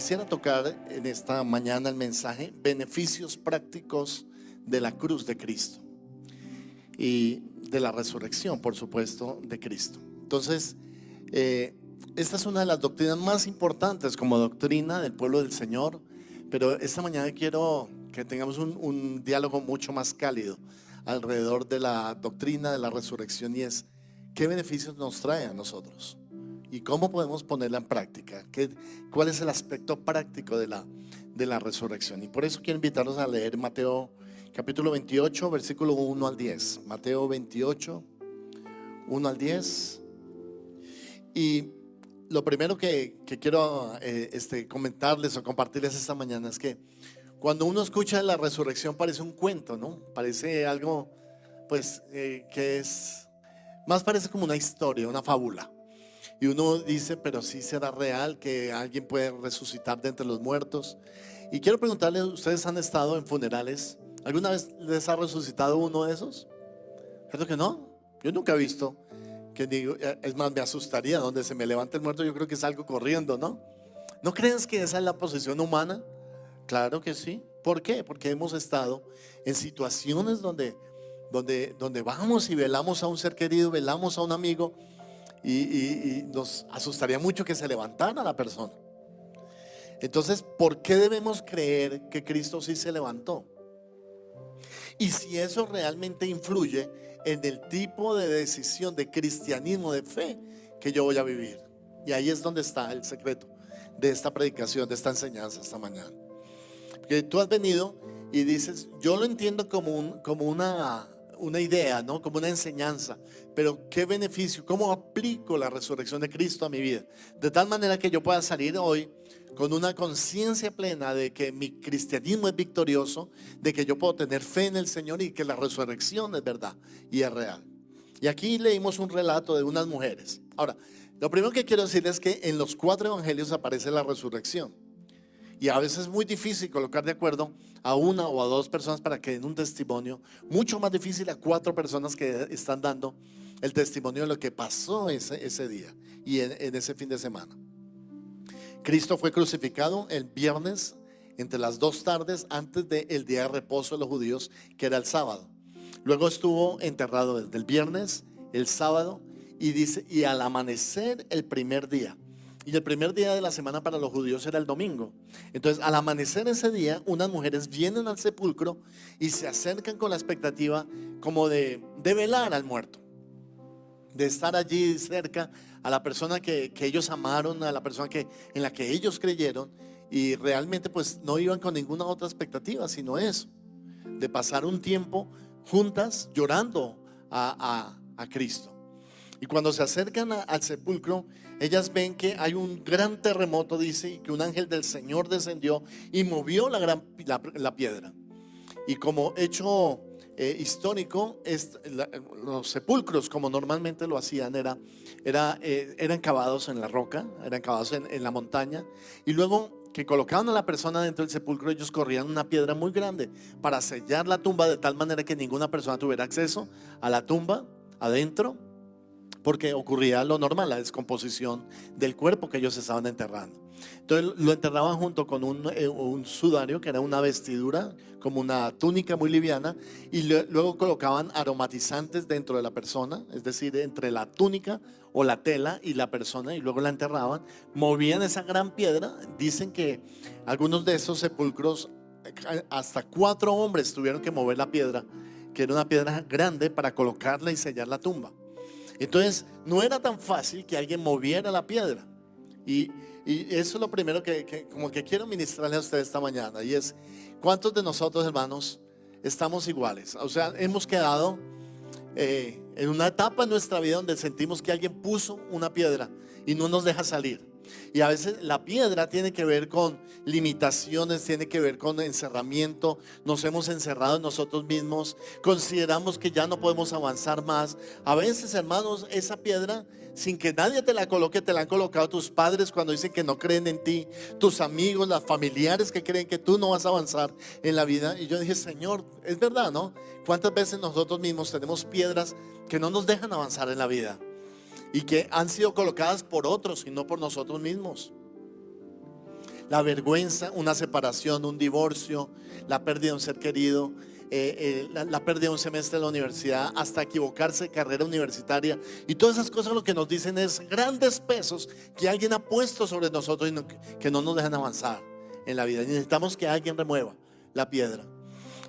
quisiera tocar en esta mañana el mensaje beneficios prácticos de la cruz de Cristo y de la resurrección, por supuesto, de Cristo. Entonces, esta es una de las doctrinas más importantes como doctrina del pueblo del Señor, pero esta mañana quiero que tengamos un diálogo mucho más cálido alrededor de la doctrina de la resurrección, y es: ¿qué beneficios nos trae a nosotros? ¿Y cómo podemos ponerla en práctica? ¿Cuál es el aspecto práctico de la resurrección? Y por eso quiero invitarlos a leer Mateo capítulo 28, versículo 1 al 10. Mateo 28, 1 al 10. Y lo primero que quiero comentarles o compartirles esta mañana es que cuando uno escucha la resurrección parece un cuento, ¿no? Parece algo, pues, que es, más parece como una historia, una fábula. Y uno dice, pero sí será real que alguien puede resucitar de entre los muertos. Y quiero preguntarles, ¿ustedes han estado en funerales? ¿Alguna vez les ha resucitado uno de esos? ¿Cierto que no? Yo nunca he visto. Que digo, es más, me asustaría donde se me levante el muerto. Yo creo que salgo corriendo, ¿no? ¿No crees que esa es la posición humana? Claro que sí. ¿Por qué? Porque hemos estado en situaciones donde vamos y velamos a un ser querido, velamos a un amigo, y nos asustaría mucho que se levantara la persona. Entonces, ¿por qué debemos creer que Cristo sí se levantó? Y si eso realmente influye en el tipo de decisión de cristianismo, de fe que yo voy a vivir. Y ahí es donde está el secreto de esta predicación, de esta enseñanza esta mañana. Porque tú has venido y dices, yo lo entiendo como una idea, ¿no? Como una enseñanza, pero ¿qué beneficio? ¿Cómo aplico la resurrección de Cristo a mi vida? De tal manera que yo pueda salir hoy con una conciencia plena de que mi cristianismo es victorioso, de que yo puedo tener fe en el Señor y que la resurrección es verdad y es real. Y aquí leímos un relato de unas mujeres. Ahora, lo primero que quiero decir es que en los 4 evangelios aparece la resurrección. Y a veces es muy difícil colocar de acuerdo a una o a 2 personas para que den un testimonio. Mucho más difícil a 4 personas que están dando el testimonio de lo que pasó ese día y en ese fin de semana. Cristo fue crucificado el viernes entre las 2 tardes antes del día de reposo de los judíos, que era el sábado. Luego estuvo enterrado desde el viernes, el sábado, y dice, y al amanecer el primer día. Y el primer día de la semana para los judíos era el domingo. Entonces, al amanecer ese día, unas mujeres vienen al sepulcro y se acercan con la expectativa como de velar al muerto, de estar allí cerca a la persona que ellos amaron, a la persona en la que ellos creyeron. Y realmente pues no iban con ninguna otra expectativa sino eso, de pasar un tiempo juntas llorando a Cristo. Y cuando se acercan al sepulcro, ellas ven que hay un gran terremoto, dice, y que un ángel del Señor descendió y movió la piedra. Y como hecho histórico, los sepulcros, como normalmente lo hacían, eran cavados en la roca, eran cavados en la montaña, y luego que colocaban a la persona dentro del sepulcro, ellos corrían una piedra muy grande para sellar la tumba, de tal manera que ninguna persona tuviera acceso a la tumba adentro, porque ocurría lo normal, la descomposición del cuerpo que ellos estaban enterrando. Entonces lo enterraban junto con un sudario, que era una vestidura, como una túnica muy liviana, y luego colocaban aromatizantes dentro de la persona, es decir, entre la túnica o la tela y la persona, y luego la enterraban. Movían esa gran piedra. Dicen que algunos de esos sepulcros, hasta 4 hombres tuvieron que mover la piedra, que era una piedra grande, para colocarla y sellar la tumba. Entonces no era tan fácil que alguien moviera la piedra. Y eso es lo primero que como que quiero ministrarle a ustedes esta mañana. Y es: ¿cuántos de nosotros, hermanos, estamos iguales? O sea, hemos quedado en una etapa en nuestra vida donde sentimos que alguien puso una piedra y no nos deja salir. Y a veces la piedra tiene que ver con limitaciones, tiene que ver con encerramiento. Nos hemos encerrado en nosotros mismos, consideramos que ya no podemos avanzar más. A veces, hermanos, esa piedra, sin que nadie te la coloque, te la han colocado tus padres cuando dicen que no creen en ti, tus amigos, los familiares que creen que tú no vas a avanzar en la vida. Y yo dije: Señor, es verdad, ¿no? ¿Cuántas veces nosotros mismos tenemos piedras que no nos dejan avanzar en la vida y que han sido colocadas por otros y no por nosotros mismos? la vergüenza, una separación, un divorcio, la pérdida de un ser querido, la pérdida de un semestre de la universidad, hasta equivocarse de carrera universitaria. Y todas esas cosas lo que nos dicen es grandes pesos que alguien ha puesto sobre nosotros y que no nos dejan avanzar en la vida. Y necesitamos que alguien remueva la piedra.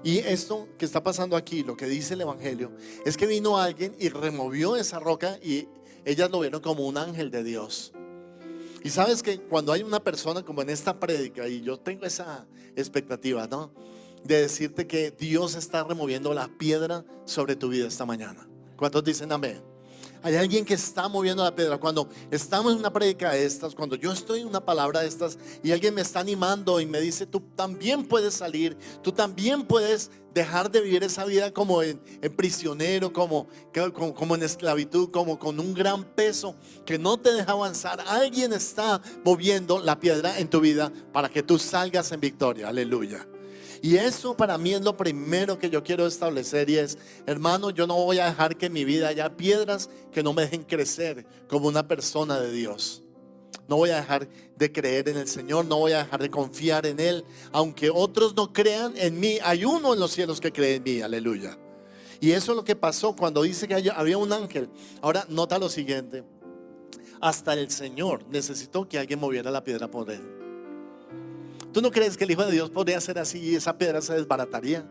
Y esto que está pasando aquí, lo que dice el Evangelio, es que vino alguien y removió esa roca y ellas lo vieron como un ángel de Dios. Y sabes que cuando hay una persona como en esta prédica, y yo tengo esa expectativa, ¿no?, de decirte que Dios está removiendo la piedra sobre tu vida esta mañana. ¿Cuántos dicen amén? Hay alguien que está moviendo la piedra. Cuando estamos en una prédica de estas, cuando yo estoy en una palabra de estas y alguien me está animando y me dice: tú también puedes salir, tú también puedes dejar de vivir esa vida como en prisionero, como en esclavitud, como con un gran peso que no te deja avanzar. Alguien está moviendo la piedra en tu vida para que tú salgas en victoria. Aleluya. Y eso para mí es lo primero que yo quiero establecer, y es: hermano, yo no voy a dejar que en mi vida haya piedras que no me dejen crecer como una persona de Dios. No voy a dejar de creer en el Señor, no voy a dejar de confiar en Él. Aunque otros no crean en mí, hay uno en los cielos que cree en mí. Aleluya. Y eso es lo que pasó cuando dice que había un ángel. Ahora nota lo siguiente: hasta el Señor necesitó que alguien moviera la piedra por Él. ¿Tú no crees que el Hijo de Dios podría ser así y esa piedra se desbarataría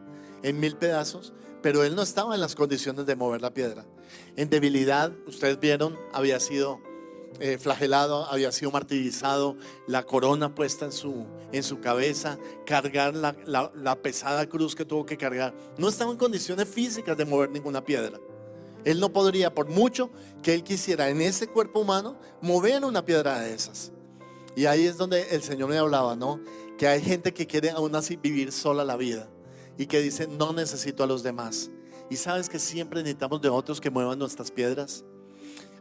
en 1000 pedazos? Pero Él no estaba en las condiciones de mover la piedra. En debilidad, ustedes vieron, había sido flagelado, había sido martirizado, la corona puesta en su cabeza, cargar la pesada cruz que tuvo que cargar. No estaba en condiciones físicas de mover ninguna piedra. Él no podría, por mucho que Él quisiera en ese cuerpo humano, mover una piedra de esas. Y ahí es donde el Señor me hablaba, ¿no?, que hay gente que quiere aún así vivir sola la vida y que dice: no necesito a los demás. Y sabes que siempre necesitamos de otros que muevan nuestras piedras.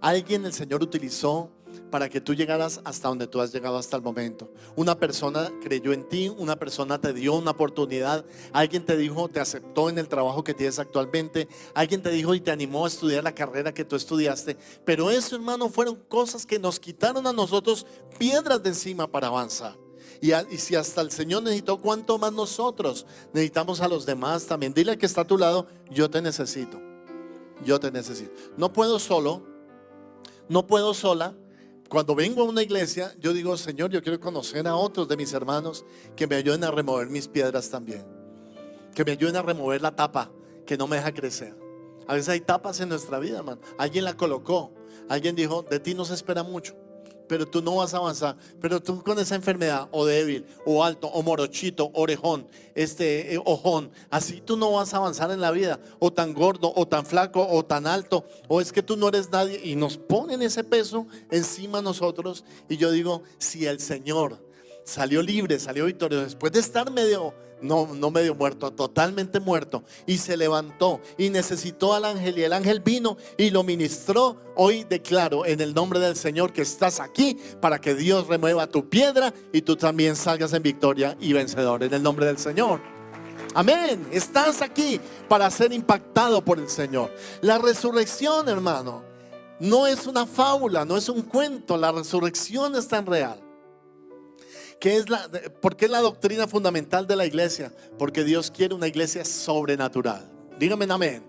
Alguien el Señor utilizó para que tú llegaras hasta donde tú has llegado hasta el momento. Una persona creyó en ti, una persona te dio una oportunidad, alguien te dijo, te aceptó en el trabajo que tienes actualmente, alguien te dijo y te animó a estudiar la carrera que tú estudiaste. Pero eso, hermano, fueron cosas que nos quitaron a nosotros piedras de encima para avanzar. Y si hasta el Señor necesitó, ¿cuánto más nosotros necesitamos a los demás también? Dile al que está a tu lado: yo te necesito. Yo te necesito. No puedo solo, no puedo sola. Cuando vengo a una iglesia, yo digo: Señor, yo quiero conocer a otros de mis hermanos que me ayuden a remover mis piedras también, que me ayuden a remover la tapa que no me deja crecer. A veces hay tapas en nuestra vida, hermano. Alguien la colocó, alguien dijo: de ti no se espera mucho, pero tú no vas a avanzar. Pero tú con esa enfermedad, o débil, o alto, o morochito, orejón, ojón, así tú no vas a avanzar en la vida. O tan gordo, o tan flaco, o tan alto, o es que tú no eres nadie. Y nos ponen ese peso encima nosotros. Y yo digo: si el Señor salió libre, salió victorioso después de estar no medio muerto, totalmente muerto, y se levantó y necesitó al ángel, y el ángel vino y lo ministró. Hoy declaro en el nombre del Señor que estás aquí para que Dios remueva tu piedra y tú también salgas en victoria y vencedor en el nombre del Señor. Amén. Estás aquí para ser impactado por el Señor. La resurrección, hermano, no es una fábula, no es un cuento. La resurrección es tan real. ¿Por qué es la doctrina fundamental de la iglesia? Porque Dios quiere una iglesia sobrenatural. Dígame amén.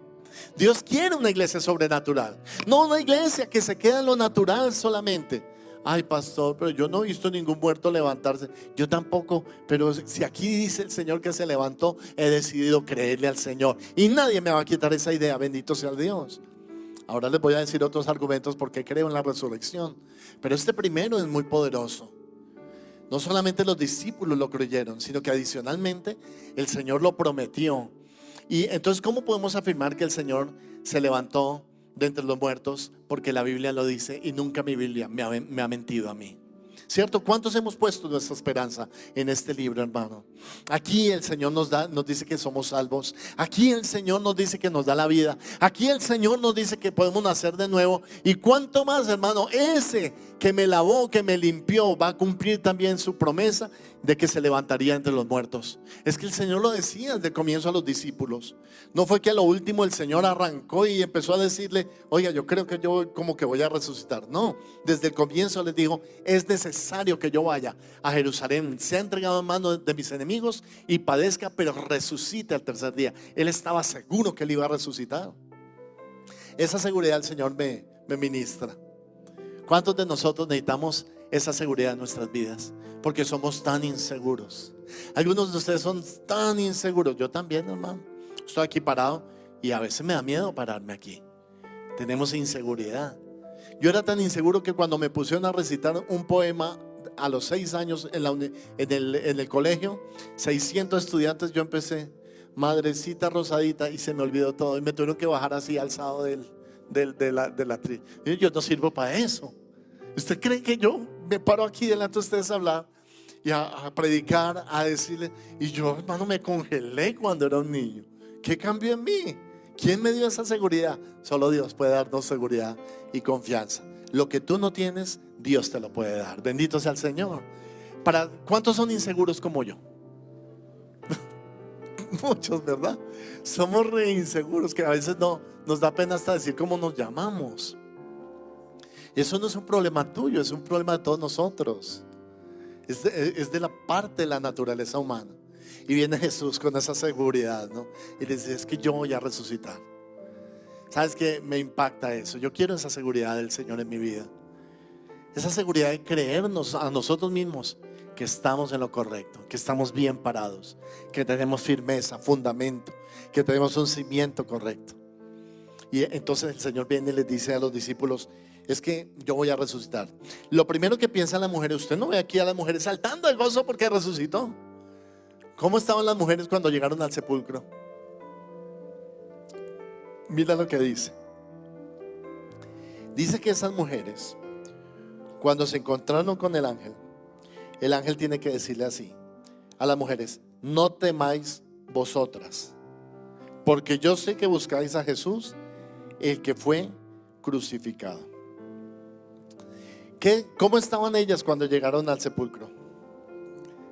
Dios quiere una iglesia sobrenatural, no una iglesia que se queda en lo natural solamente. Ay, pastor, pero yo no he visto ningún muerto levantarse. Yo tampoco, pero si aquí dice el Señor que se levantó, he decidido creerle al Señor y nadie me va a quitar esa idea. Bendito sea Dios. Ahora les voy a decir otros argumentos porque creo en la resurrección, pero este primero es muy poderoso. No solamente los discípulos lo creyeron, sino que adicionalmente el Señor lo prometió. Y entonces, ¿cómo podemos afirmar que el Señor se levantó de entre los muertos? Porque la Biblia lo dice y nunca mi Biblia me ha mentido a mí. ¿Cierto? ¿Cuántos hemos puesto nuestra esperanza en este libro, hermano? Aquí el Señor nos dice que somos salvos. Aquí el Señor nos dice que nos da la vida. Aquí el Señor nos dice que podemos nacer de nuevo. Y cuánto más, hermano, ese que me lavó, que me limpió, va a cumplir también su promesa de que se levantaría entre los muertos. Es que el Señor lo decía desde el comienzo a los discípulos. No fue que a lo último el Señor arrancó y empezó a decirle: oiga, yo creo que yo como que voy a resucitar. No, desde el comienzo les dijo: es necesario necesario que yo vaya a Jerusalén, sea entregado en manos de mis enemigos y padezca, pero resucite al tercer día. Él estaba seguro que él iba a resucitar. Esa seguridad el Señor me ministra. ¿Cuántos de nosotros necesitamos esa seguridad en nuestras vidas? Porque somos tan inseguros. Algunos de ustedes son tan inseguros. Yo también, hermano. Estoy aquí parado y a veces me da miedo pararme aquí. Tenemos inseguridad. Yo era tan inseguro que cuando me pusieron a recitar un poema a los 6 años en el colegio, 600 estudiantes, yo empecé, Madrecita Rosadita, y se me olvidó todo. Y me tuvieron que bajar así alzado de la tril. Yo no sirvo para eso. ¿Usted cree que yo me paro aquí delante de ustedes a hablar y a predicar, a decirle? Y yo, hermano, me congelé cuando era un niño. ¿Qué cambió en mí? ¿Quién me dio esa seguridad? Solo Dios puede darnos seguridad y confianza. Lo que tú no tienes, Dios te lo puede dar. Bendito sea el Señor. ¿Cuántos son inseguros como yo? Muchos, ¿verdad? Somos re inseguros, que a veces no nos da pena hasta decir cómo nos llamamos. Eso no es un problema tuyo, es un problema de todos nosotros. Es de la parte de la naturaleza humana. Y viene Jesús con esa seguridad, ¿no? Y le dice, es que yo voy a resucitar. ¿Sabes qué? Me impacta eso. Yo quiero esa seguridad del Señor en mi vida. Esa seguridad de creernos a nosotros mismos que estamos en lo correcto, que estamos bien parados, que tenemos firmeza, fundamento, que tenemos un cimiento correcto. Y entonces el Señor viene y les dice a los discípulos, es que yo voy a resucitar. Lo primero que piensan las mujeres, usted no ve aquí a las mujeres saltando de gozo porque resucitó. ¿Cómo estaban las mujeres cuando llegaron al sepulcro? Mira lo que dice. Dice que esas mujeres, cuando se encontraron con el ángel tiene que decirle así a las mujeres: no temáis vosotras, porque yo sé que buscáis a Jesús, el que fue crucificado. ¿Cómo estaban ellas cuando llegaron al sepulcro?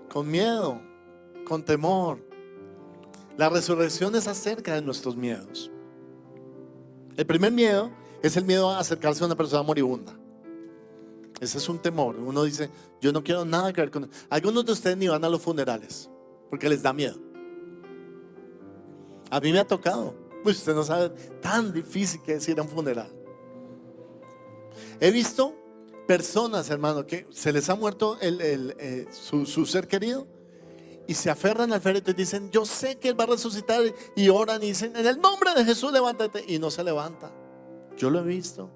Con miedo, con temor. La resurrección es acerca de nuestros miedos. El primer miedo es el miedo a acercarse a una persona moribunda. Ese es un temor. Uno dice, yo no quiero nada que ver con... Algunos de ustedes ni van a los funerales porque les da miedo. A mí me ha tocado. Pues usted no sabe, tan difícil que es ir a un funeral. He visto personas, hermano, que se les ha muerto su ser querido y se aferran al féretro y dicen, yo sé que Él va a resucitar, y oran y dicen, en el nombre de Jesús levántate, y no se levanta. Yo lo he visto.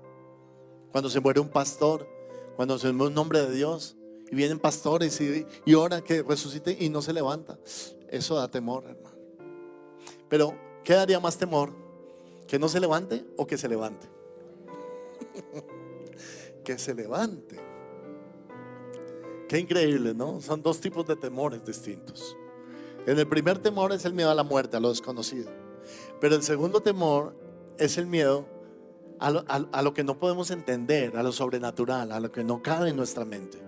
Cuando se muere un pastor, cuando se muere un nombre de Dios y vienen pastores y oran que resucite y no se levanta. Eso da temor, hermano. Pero ¿qué daría más temor? ¿Que no se levante o que se levante? Que se levante. Qué increíble, ¿no? Son dos tipos de temores distintos. En el primer temor es el miedo a la muerte, a lo desconocido. Pero el segundo temor es el miedo a lo que no podemos entender, a lo sobrenatural, a lo que no cabe en nuestra mente.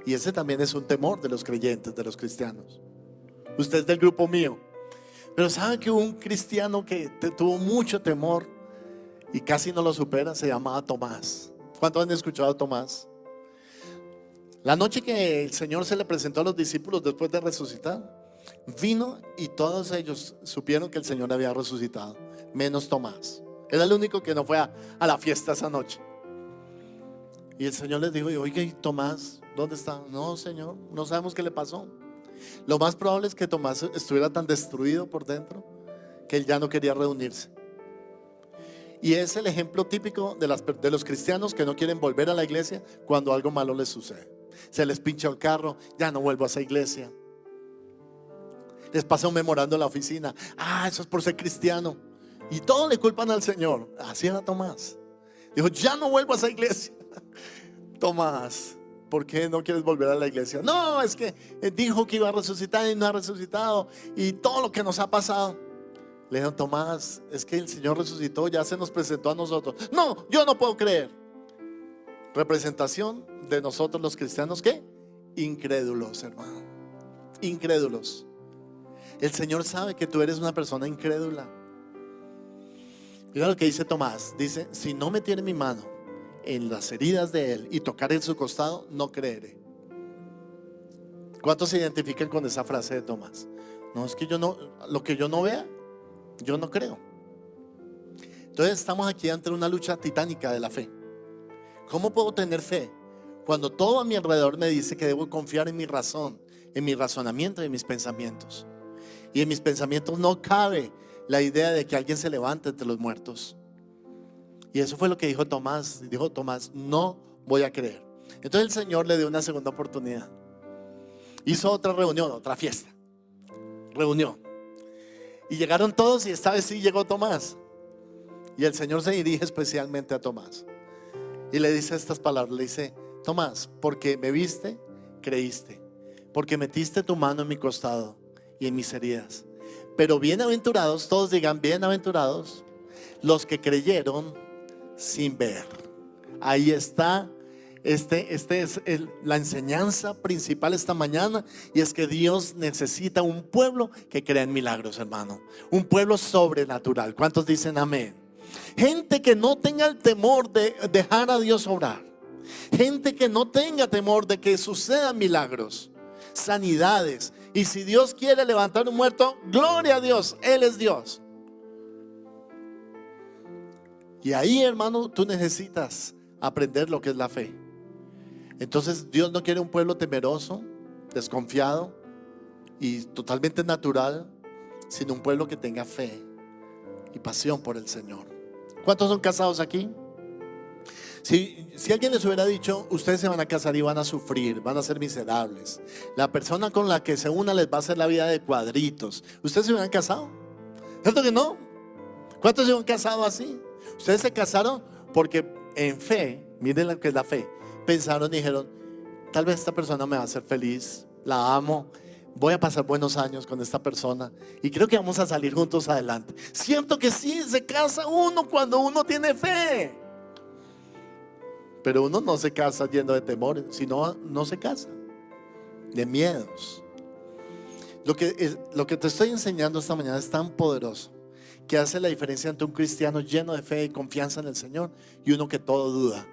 Y ese también es un temor de los creyentes, de los cristianos. Usted es del grupo mío. Pero ¿sabe que hubo un cristiano que tuvo mucho temor y casi no lo supera? Se llamaba Tomás. ¿Cuántos han escuchado a Tomás? La noche que el Señor se le presentó a los discípulos después de resucitar, vino y todos ellos supieron que el Señor había resucitado, menos Tomás. Era el único que no fue a la fiesta esa noche. Y el Señor les dijo, oiga, ¿y Tomás dónde está? No, Señor, no sabemos qué le pasó. Lo más probable es que Tomás estuviera tan destruido por dentro que él ya no quería reunirse. Y es el ejemplo típico de los cristianos que no quieren volver a la iglesia cuando algo malo les sucede. Se les pincha el carro, ya no vuelvo a esa iglesia. Les pasa un memorando en la oficina, eso es por ser cristiano. Y todo le culpan al Señor. Así era Tomás. Dijo, ya no vuelvo a esa iglesia. Tomás, ¿por qué no quieres volver a la iglesia? No, es que dijo que iba a resucitar y no ha resucitado, y todo lo que nos ha pasado. Le dijo, Tomás, es que el Señor resucitó, ya se nos presentó a nosotros. No, yo no puedo creer. Representación de nosotros los cristianos, ¿qué? Incrédulos, hermano. Incrédulos. El Señor sabe que tú eres una persona incrédula. Mira lo que dice Tomás. Dice, si no metiere mi mano en las heridas de Él y tocar en su costado, no creeré. ¿Cuántos se identifican con esa frase de Tomás? No, es que yo no, lo que yo no vea, yo no creo. Entonces estamos aquí ante una lucha titánica de la fe. ¿Cómo puedo tener fe cuando todo a mi alrededor me dice que debo confiar en mi razón, en mi razonamiento y en mis pensamientos? Y en mis pensamientos no cabe la idea de que alguien se levante entre los muertos. Y eso fue lo que dijo Tomás. Dijo Tomás, no voy a creer. Entonces el Señor le dio una segunda oportunidad. Hizo otra reunión, otra fiesta. Reunión. Y llegaron todos y esta vez sí llegó Tomás. Y el Señor se dirige especialmente a Tomás. Y le dice estas palabras. Le dice, Tomás, porque me viste, creíste. Porque metiste tu mano en mi costado y en mis heridas. Pero bienaventurados, todos digan bienaventurados, los que creyeron sin ver. Ahí está. Este es la enseñanza principal esta mañana. Y es que Dios necesita un pueblo que crea en milagros, hermano. Un pueblo sobrenatural. ¿Cuántos dicen amén? Gente que no tenga el temor de dejar a Dios obrar. Gente que no tenga temor de que sucedan milagros, sanidades. Y si Dios quiere levantar un muerto, gloria a Dios, Él es Dios. Y ahí, hermano, tú necesitas aprender lo que es la fe. Entonces Dios no quiere un pueblo temeroso, desconfiado y totalmente natural, sino un pueblo que tenga fe y pasión por el Señor. ¿Cuántos son casados aquí? Si alguien les hubiera dicho, ustedes se van a casar y van a sufrir, van a ser miserables, la persona con la que se una les va a hacer la vida de cuadritos, ¿ustedes se hubieran casado? ¿Cierto que no? ¿Cuántos se han casado así? Ustedes se casaron porque en fe, miren lo que es la fe, pensaron y dijeron, tal vez esta persona me va a hacer feliz, la amo, voy a pasar buenos años con esta persona y creo que vamos a salir juntos adelante. Cierto que sí, se casa uno cuando uno tiene fe, pero uno no se casa lleno de temores, sino no se casa de miedos. Lo que te estoy enseñando esta mañana es tan poderoso que hace la diferencia entre un cristiano lleno de fe y confianza en el Señor y uno que todo duda.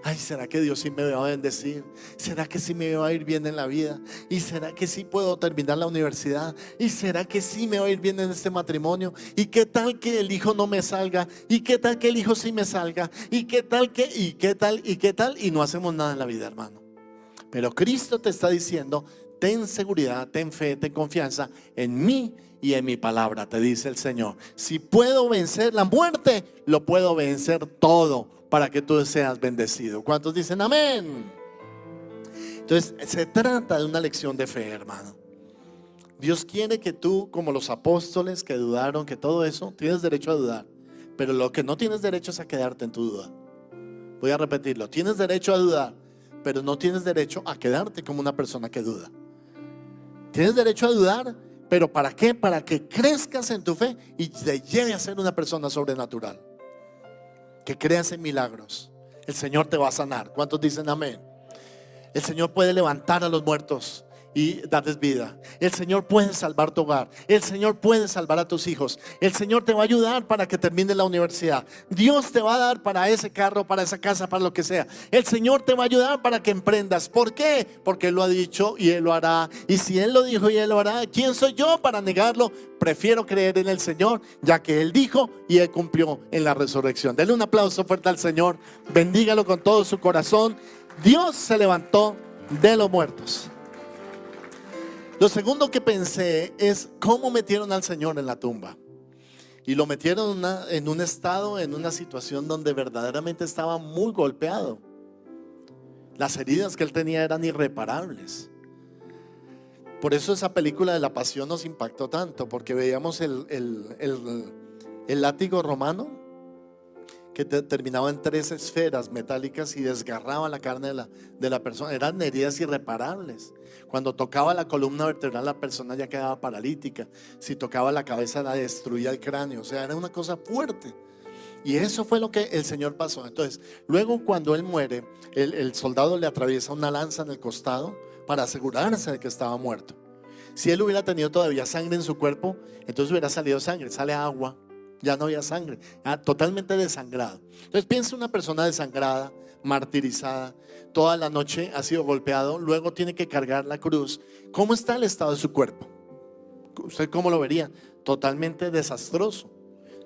Ay, ¿será que Dios sí me va a bendecir? ¿Será que sí me va a ir bien en la vida? ¿Y será que sí puedo terminar la universidad? ¿Y será que sí me va a ir bien en este matrimonio? ¿Y qué tal que el hijo no me salga? ¿Y qué tal que el hijo sí me salga? ¿Y qué tal que? ¿Y qué tal? ¿Y qué tal? Y no hacemos nada en la vida, hermano. Pero Cristo te está diciendo, ten seguridad, ten fe, ten confianza en mí y en mi palabra, te dice el Señor. Si puedo vencer la muerte, lo puedo vencer todo para que tú seas bendecido. ¿Cuántos dicen amén? Entonces se trata de una lección de fe, hermano. Dios quiere que tú, como los apóstoles que dudaron, que todo eso, tienes derecho a dudar, pero lo que no tienes derecho es a quedarte en tu duda. Voy a repetirlo, tienes derecho a dudar, pero no tienes derecho a quedarte como una persona que duda. Tienes derecho a dudar, pero ¿para qué? Para que crezcas en tu fe y te lleve a ser una persona sobrenatural. Que creas en milagros. El Señor te va a sanar. ¿Cuántos dicen amén? El Señor puede levantar a los muertos y darles vida. El Señor puede salvar tu hogar. El Señor puede salvar a tus hijos. El Señor te va a ayudar para que termines la universidad. Dios te va a dar para ese carro, para esa casa, para lo que sea. El Señor te va a ayudar para que emprendas. ¿Por qué? Porque Él lo ha dicho y Él lo hará. Y si Él lo dijo y Él lo hará, ¿quién soy yo para negarlo? Prefiero creer en el Señor, ya que Él dijo y Él cumplió en la resurrección. Denle un aplauso fuerte al Señor. Bendígalo con todo su corazón. Dios se levantó de los muertos. Lo segundo que pensé es cómo metieron al Señor en la tumba. Y lo metieron en un estado, en una situación donde verdaderamente estaba muy golpeado. Las heridas que él tenía eran irreparables. Por eso esa película de la Pasión nos impactó tanto, porque veíamos el látigo romano que terminaba en 3 esferas metálicas y desgarraba la carne de la persona. Eran heridas irreparables. Cuando tocaba la columna vertebral, la persona ya quedaba paralítica. Si tocaba la cabeza, la destruía el cráneo. O sea, era una cosa fuerte. Y eso fue lo que el Señor pasó. Entonces, luego cuando él muere, el soldado le atraviesa una lanza en el costado para asegurarse de que estaba muerto. Si él hubiera tenido todavía sangre en su cuerpo, entonces hubiera salido sangre, sale agua ya no había sangre, totalmente desangrado. Entonces piensa una persona desangrada, martirizada, toda la noche ha sido golpeado, luego tiene que cargar la cruz. ¿Cómo está el estado de su cuerpo? ¿Usted cómo lo vería? Totalmente desastroso,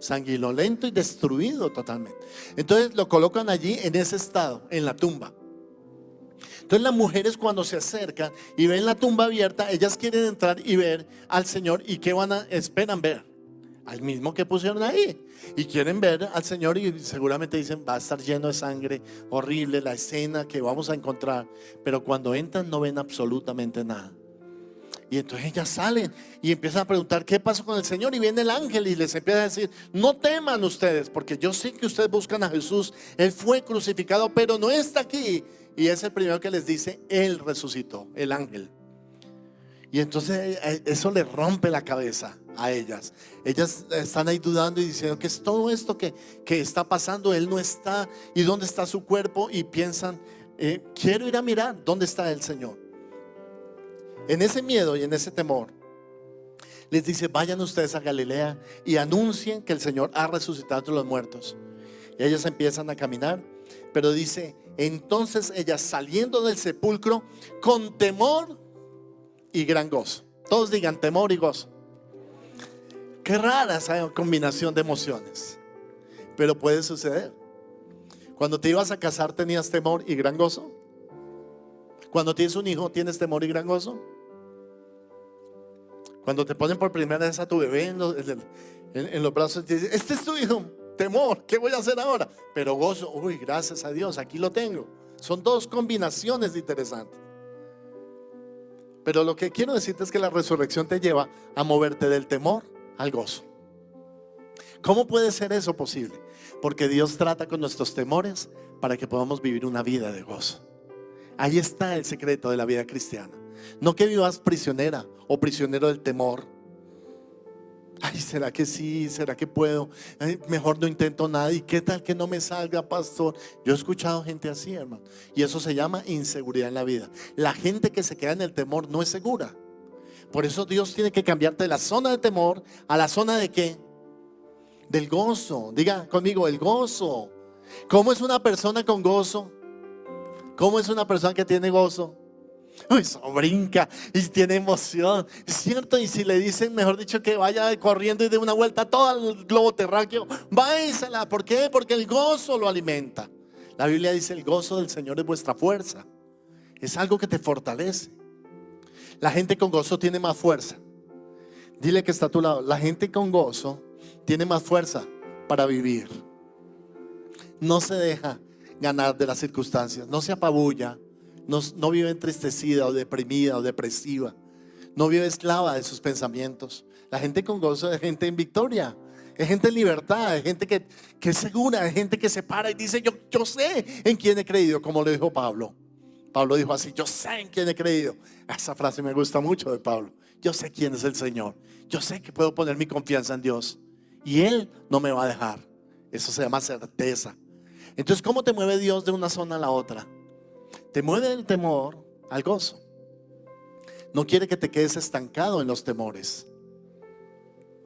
sanguinolento y destruido totalmente. Entonces lo colocan allí en ese estado, en la tumba. Entonces las mujeres cuando se acercan y ven la tumba abierta, ellas quieren entrar y ver al Señor. ¿Y qué esperan ver? Al mismo que pusieron ahí. Y quieren ver al Señor y seguramente dicen, va a estar lleno de sangre, horrible la escena que vamos a encontrar. Pero cuando entran no ven absolutamente nada. Y entonces ellas salen y empiezan a preguntar qué pasó con el Señor. Y viene el ángel y les empieza a decir, no teman ustedes, porque yo sé que ustedes buscan a Jesús. Él fue crucificado, pero no está aquí. Y es el primero que les dice, Él resucitó, el ángel. Y entonces eso le rompe la cabeza a ellas. Ellas están ahí dudando y diciendo, ¿qué es todo esto que está pasando? Él no está. ¿Y dónde está su cuerpo? Y piensan, quiero ir a mirar dónde está el Señor. En ese miedo y en ese temor les dice, vayan ustedes a Galilea y anuncien que el Señor ha resucitado entre los muertos. Y ellos empiezan a caminar, pero dice, entonces ellas saliendo del sepulcro con temor y gran gozo. Todos digan temor y gozo. Qué rara esa combinación de emociones, pero puede suceder. Cuando te ibas a casar, ¿tenías temor y gran gozo? Cuando tienes un hijo, ¿tienes temor y gran gozo? Cuando te ponen por primera vez a tu bebé en los brazos, te dicen, este es tu hijo. Temor, ¿qué voy a hacer ahora? Pero gozo, uy, gracias a Dios, aquí lo tengo. Son dos combinaciones interesantes. Pero lo que quiero decirte es que la resurrección te lleva a moverte del temor al gozo. ¿Cómo puede ser eso posible? Porque Dios trata con nuestros temores para que podamos vivir una vida de gozo. Ahí está el secreto de la vida cristiana. No que vivas prisionera o prisionero del temor. Ay, ¿será que sí? ¿Será que puedo? Ay, mejor no intento nada. ¿Y qué tal que no me salga, pastor? Yo he escuchado gente así, hermano. Y eso se llama inseguridad en la vida. La gente que se queda en el temor no es segura. Por eso Dios tiene que cambiarte de la zona de temor a la zona de ¿qué? Del gozo. Diga conmigo, el gozo. ¿Cómo es una persona con gozo? ¿Cómo es una persona que tiene gozo? Uy, eso brinca y tiene emoción, es cierto. Y si le dicen, mejor dicho, que vaya corriendo y dé una vuelta todo el globo terráqueo, váyasela. ¿Por qué? Porque el gozo lo alimenta. La Biblia dice, el gozo del Señor es vuestra fuerza. Es algo que te fortalece. La gente con gozo tiene más fuerza. Dile que está a tu lado, la gente con gozo tiene más fuerza para vivir. No se deja ganar de las circunstancias, no se apabulla. No vive entristecida o deprimida o depresiva. No vive esclava de sus pensamientos. La gente con gozo es gente en victoria. Es gente en libertad. Es gente que es segura. Es gente que se para y dice, yo sé en quién he creído. Como le dijo Pablo. Pablo dijo así, yo sé en quién he creído. Esa frase me gusta mucho de Pablo. Yo sé quién es el Señor. Yo sé que puedo poner mi confianza en Dios. Y Él no me va a dejar. Eso se llama certeza. Entonces, ¿cómo te mueve Dios de una zona a la otra? Te mueve del temor al gozo. No quiere que te quedes estancado en los temores.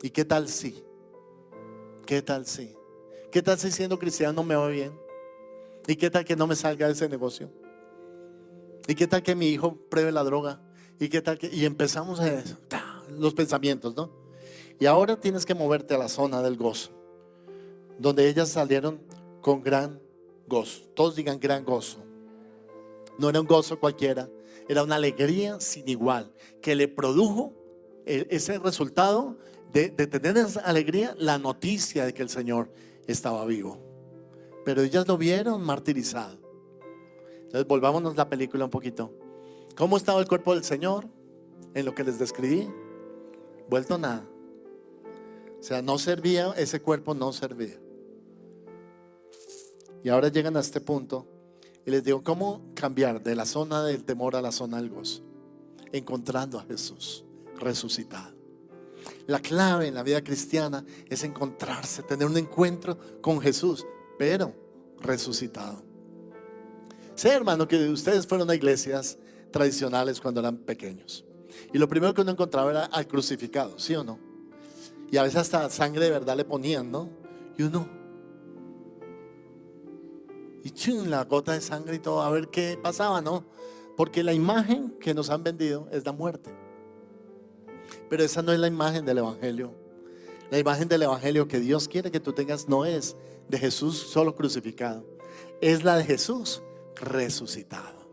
¿Y qué tal si? ¿Qué tal si? ¿Qué tal si siendo cristiano me va bien? ¿Y qué tal que no me salga de ese negocio? ¿Y qué tal que mi hijo pruebe la droga? ¿Y qué tal que? Y empezamos los pensamientos, ¿no? Y ahora tienes que moverte a la zona del gozo, donde ellas salieron con gran gozo. Todos digan gran gozo. No era un gozo cualquiera, era una alegría sin igual, que le produjo ese resultado de tener esa alegría, la noticia de que el Señor estaba vivo. Pero ellas lo vieron martirizado. Entonces volvámonos la película un poquito. ¿Cómo estaba el cuerpo del Señor? En lo que les describí, vuelto nada. O sea, no servía, ese cuerpo no servía. Y ahora llegan a este punto y les digo, ¿cómo cambiar de la zona del temor a la zona del gozo? Encontrando a Jesús resucitado. La clave en la vida cristiana es encontrarse, tener un encuentro con Jesús, pero resucitado. Sé, hermano, que ustedes fueron a iglesias tradicionales cuando eran pequeños, y lo primero que uno encontraba era al crucificado, ¿sí o no? Y a veces hasta sangre de verdad le ponían, ¿no? Y uno, y chum, la gota de sangre y todo, a ver qué pasaba, ¿no? Porque la imagen que nos han vendido es la muerte. Pero esa no es la imagen del Evangelio. La imagen del Evangelio que Dios quiere que tú tengas no es de Jesús solo crucificado, es la de Jesús resucitado.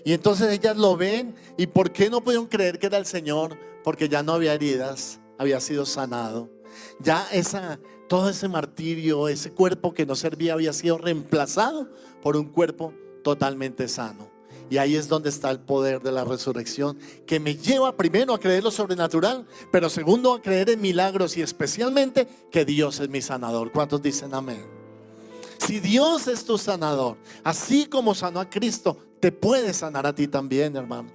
Y entonces ellas lo ven. ¿Y por qué no pudieron creer que era el Señor? Porque ya no había heridas, había sido sanado. Ya todo ese martirio, ese cuerpo que no servía, había sido reemplazado por un cuerpo totalmente sano. Y ahí es donde está el poder de la resurrección, que me lleva primero a creer lo sobrenatural, pero segundo a creer en milagros, y especialmente que Dios es mi sanador. ¿Cuántos dicen amén? Si Dios es tu sanador, así como sanó a Cristo, te puede sanar a ti también, hermano.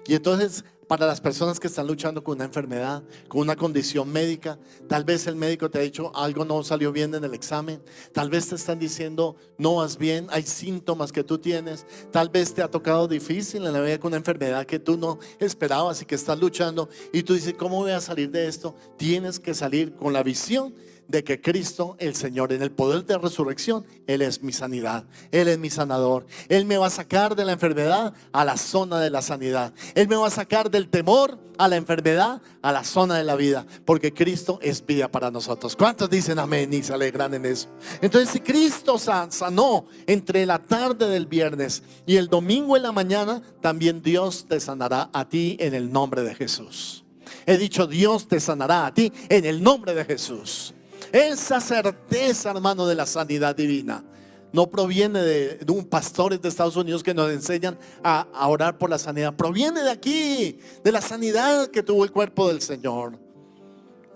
Y entonces, para las personas que están luchando con una enfermedad, con una condición médica, tal vez el médico te ha dicho algo no salió bien en el examen, tal vez te están diciendo no vas bien, hay síntomas que tú tienes, tal vez te ha tocado difícil en la vida con una enfermedad que tú no esperabas y que estás luchando, y tú dices, ¿cómo voy a salir de esto? Tienes que salir con la visión de que Cristo, el Señor, en el poder de resurrección, Él es mi sanidad, Él es mi sanador. Él me va a sacar de la enfermedad a la zona de la sanidad. Él me va a sacar del temor a la enfermedad, a la zona de la vida, porque Cristo es vida para nosotros. ¿Cuántos dicen amén y se alegran en eso? Entonces, si Cristo sanó entre la tarde del viernes y el domingo en la mañana, también Dios te sanará a ti en el nombre de Jesús. He dicho, Dios te sanará a ti en el nombre de Jesús. Esa certeza, hermano, de la sanidad divina no proviene de un pastores de Estados Unidos que nos enseñan a orar por la sanidad. Proviene de aquí, de la sanidad que tuvo el cuerpo del Señor,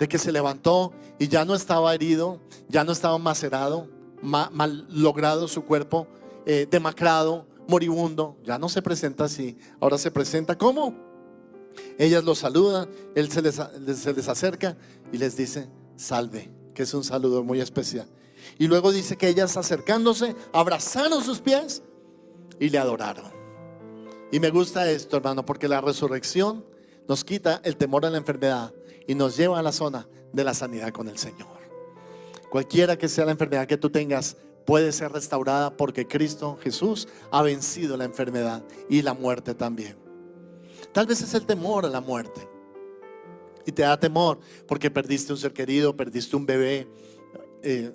de que se levantó y ya no estaba herido, ya no estaba macerado, mal logrado su cuerpo, demacrado, moribundo. Ya no se presenta así, ahora se presenta como ellas lo saludan, él se les acerca y les dice salve, que es un saludo muy especial. Y luego dice que ellas, acercándose, abrazaron sus pies y le adoraron. Y me gusta esto, hermano, porque la resurrección nos quita el temor a la enfermedad y nos lleva a la zona de la sanidad con el Señor. Cualquiera que sea la enfermedad que tú tengas puede ser restaurada, porque Cristo Jesús ha vencido la enfermedad y la muerte también. Tal vez es el temor a la muerte y te da temor porque perdiste un ser querido, perdiste un bebé,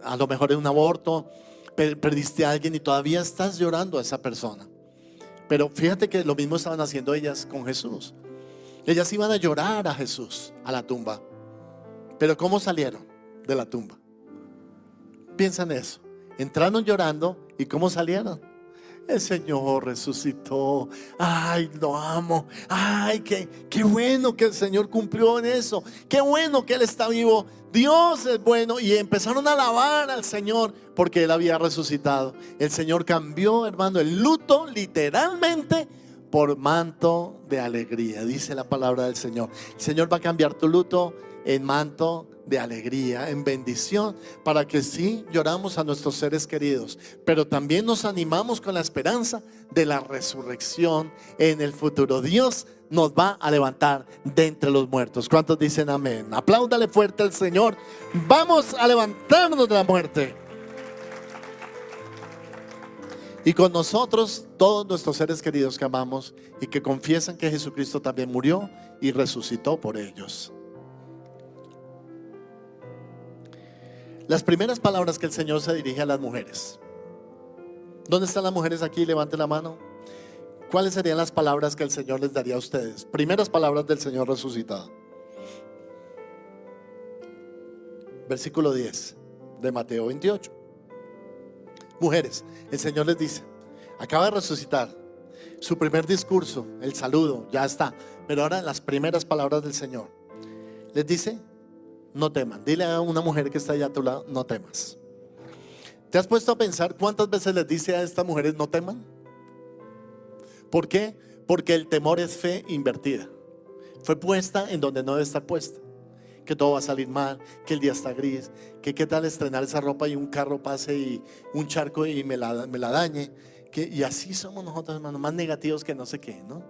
a lo mejor en un aborto, perdiste a alguien y todavía estás llorando a esa persona. Pero fíjate que lo mismo estaban haciendo ellas con Jesús. Ellas iban a llorar a Jesús a la tumba. Pero ¿cómo salieron de la tumba? Piensa en eso. Entraron llorando, ¿y cómo salieron? El Señor resucitó. Ay, lo amo. Ay, qué bueno que el Señor cumplió en eso. Qué bueno que Él está vivo. Dios es bueno. Y empezaron a alabar al Señor porque Él había resucitado. El Señor cambió, hermano, el luto literalmente por manto de alegría. Dice la palabra del Señor. El Señor va a cambiar tu luto en manto de alegría, en bendición, para que sí lloramos a nuestros seres queridos, pero también nos animamos con la esperanza de la resurrección en el futuro. Dios nos va a levantar de entre los muertos. ¿Cuántos dicen amén? Apláudale fuerte al Señor. Vamos a levantarnos de la muerte, y con nosotros todos nuestros seres queridos que amamos y que confiesan que Jesucristo también murió y resucitó por ellos. Las primeras palabras que el Señor se dirige a las mujeres. ¿Dónde están las mujeres aquí? Levanten la mano. ¿Cuáles serían las palabras que el Señor les daría a ustedes? Primeras palabras del Señor resucitado. Versículo 10 de Mateo 28. Mujeres, el Señor les dice, acaba de resucitar. Su primer discurso, el saludo, ya está. Pero ahora las primeras palabras del Señor. Les dice, no teman. Dile a una mujer que está allá a tu lado, no temas. ¿Te has puesto a pensar cuántas veces les dice a estas mujeres no teman? ¿Por qué? Porque el temor es fe invertida. Fue puesta en donde no debe estar puesta. Que todo va a salir mal, que el día está gris, que qué tal estrenar esa ropa y un carro pase y un charco y me la dañe. Y así somos nosotros, hermanos, más negativos que no sé qué, ¿no?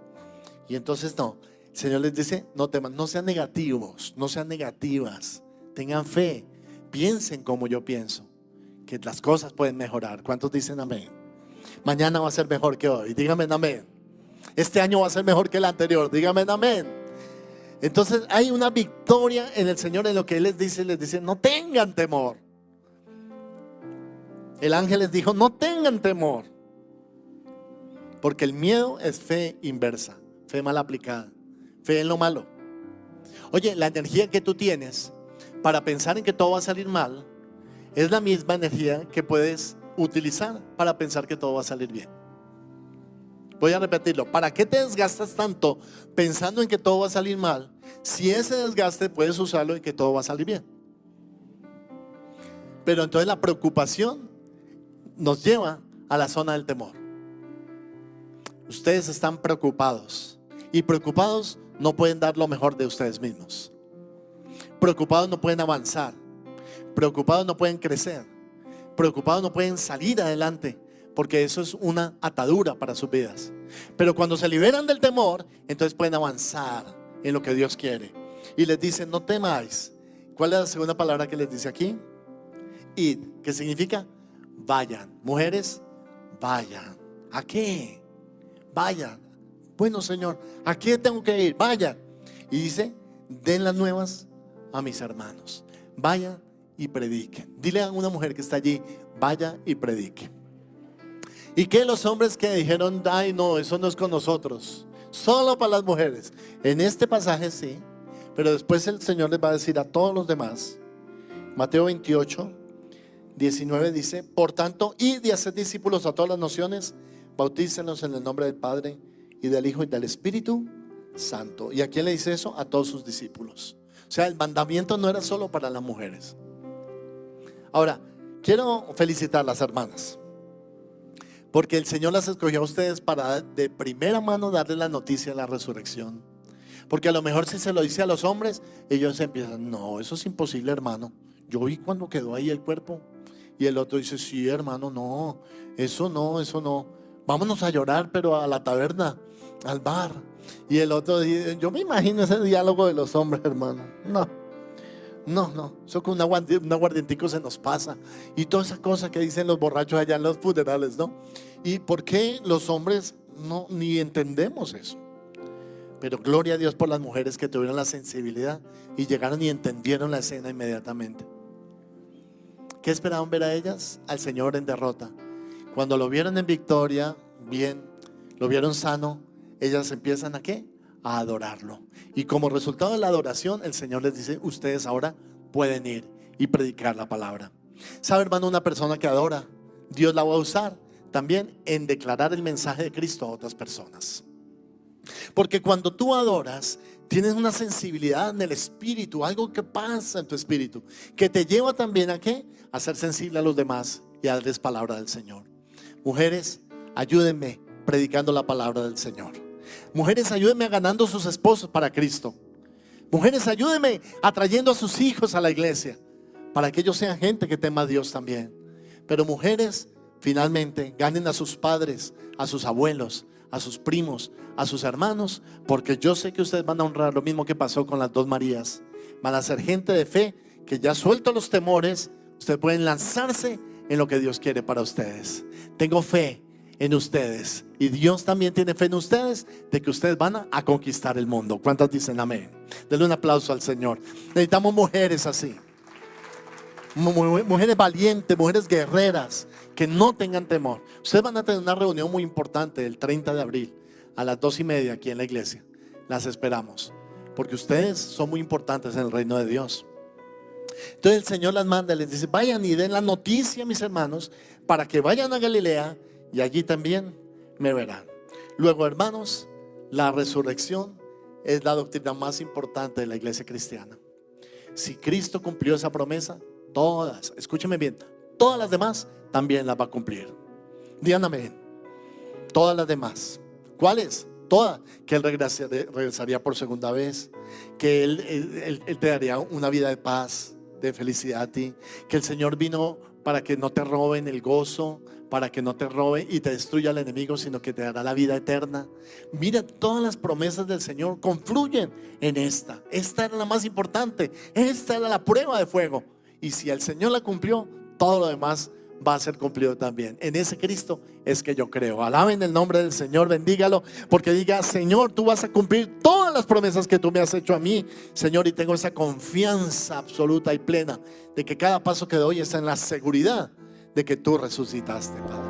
Y entonces no. El Señor les dice, no teman, no sean negativos, no sean negativas. tengan fe, piensen como yo pienso, que las cosas pueden mejorar. ¿Cuántos dicen amén? Mañana va a ser mejor que hoy, díganme amén. Este año va a ser mejor que el anterior, díganme amén. Entonces hay una victoria en el Señor en lo que Él les dice, no tengan temor. El ángel les dijo, no tengan temor, porque el miedo es fe inversa, fe mal aplicada, fe en lo malo. Oye, la energía que tú tienes para pensar en que todo va a salir mal es la misma energía que puedes utilizar para pensar que todo va a salir bien. Voy a repetirlo. ¿Para qué te desgastas tanto pensando en que todo va a salir mal, si ese desgaste puedes usarlo en que todo va a salir bien? Pero entonces la preocupación nos lleva a la zona del temor. Ustedes están preocupados, y preocupados no pueden dar lo mejor de ustedes mismos. Preocupados no pueden avanzar. Preocupados no pueden crecer. Preocupados no pueden salir adelante, porque eso es una atadura para sus vidas. Pero cuando se liberan del temor, entonces pueden avanzar en lo que Dios quiere. Y les dice, no temáis. ¿Cuál es la segunda palabra que les dice aquí? Id, que significa vayan. Mujeres, vayan. ¿A qué? Vayan. Bueno, Señor, ¿a qué tengo que ir? Vayan. Y dice, den las nuevas a mis hermanos. Vayan y prediquen. Dile a una mujer que está allí, vaya y predique. ¿Y qué los hombres que dijeron, ay no, eso no es con nosotros, solo para las mujeres? En este pasaje sí, pero después el Señor les va a decir a todos los demás. Mateo 28, 19 dice, por tanto, id y haced discípulos a todas las naciones, bautícenlos en el nombre del Padre y del Hijo y del Espíritu Santo. ¿Y a quién le dice eso? A todos sus discípulos. O sea, el mandamiento no era solo para las mujeres. Ahora, quiero felicitar a las hermanas, porque el Señor las escogió a ustedes para de primera mano darles la noticia de la resurrección. Porque a lo mejor si se lo dice a los hombres, ellos empiezan, no, eso es imposible, hermano. Yo vi cuando quedó ahí el cuerpo. Y el otro dice, sí, hermano, no, eso no, eso no. Vámonos a llorar, pero a la taberna, al bar. Y el otro dice, yo me imagino ese diálogo de los hombres, hermano. No, eso con un aguardientico se nos pasa. Y toda esa cosa que dicen los borrachos allá en los funerales, ¿no? ¿Y por qué los hombres no ni entendemos eso? Pero gloria a Dios por las mujeres que tuvieron la sensibilidad y llegaron y entendieron la escena inmediatamente. ¿Qué esperaban ver a ellas? Al Señor en derrota. Cuando lo vieron en victoria, bien, lo vieron sano, ellas empiezan ¿a qué? A adorarlo. Y como resultado de la adoración, el Señor les dice, ustedes ahora pueden ir y predicar la palabra. ¿Sabe, hermano? Una persona que adora, Dios la va a usar también en declarar el mensaje de Cristo a otras personas. Porque cuando tú adoras, tienes una sensibilidad en el espíritu, algo que pasa en tu espíritu, que te lleva también ¿a qué? A ser sensible a los demás y a darles palabra del Señor. Mujeres, ayúdenme predicando la palabra del Señor. Mujeres, ayúdenme ganando sus esposos para Cristo. Mujeres, ayúdenme atrayendo a sus hijos a la iglesia, para que ellos sean gente que tema a Dios también. Pero mujeres, finalmente, ganen a sus padres, a sus abuelos, a sus primos, a sus hermanos, porque yo sé que ustedes van a honrar lo mismo que pasó con las dos Marías. Van a ser gente de fe que ya suelto los temores, ustedes pueden lanzarse en lo que Dios quiere para ustedes. Tengo fe en ustedes y Dios también tiene fe en ustedes de que ustedes van a conquistar el mundo. ¿Cuántas dicen amén? Denle un aplauso al Señor. Necesitamos mujeres así, mujeres valientes, mujeres guerreras, que no tengan temor. Ustedes van a tener una reunión muy importante el 30 de abril a las 2:30 aquí en la iglesia. Las esperamos, porque ustedes son muy importantes en el reino de Dios. Entonces el Señor las manda, les dice, vayan y den la noticia a mis hermanos, para que vayan a Galilea y allí también me verán. Luego, hermanos, la resurrección es la doctrina más importante de la iglesia cristiana. Si Cristo cumplió esa promesa, todas, escúcheme bien, todas las demás también las va a cumplir. Digan amén. Todas las demás. ¿Cuáles? Todas. Que Él regresaría por segunda vez, que Él te daría una vida de paz, de felicidad a ti, que el Señor vino para que no te roben el gozo, para que no te robe y te destruya el enemigo, sino que te dará la vida eterna. Mira, todas las promesas del Señor confluyen en esta. Esta era la más importante, esta era la prueba de fuego. Y si el Señor la cumplió, todo lo demás va a ser cumplido también. En ese Cristo es que yo creo. Alaben el nombre del Señor, bendígalo, porque diga: Señor, tú vas a cumplir todas las promesas que tú me has hecho a mí, Señor. Y tengo esa confianza absoluta y plena de que cada paso que doy está en la seguridad de que tú resucitaste, Padre.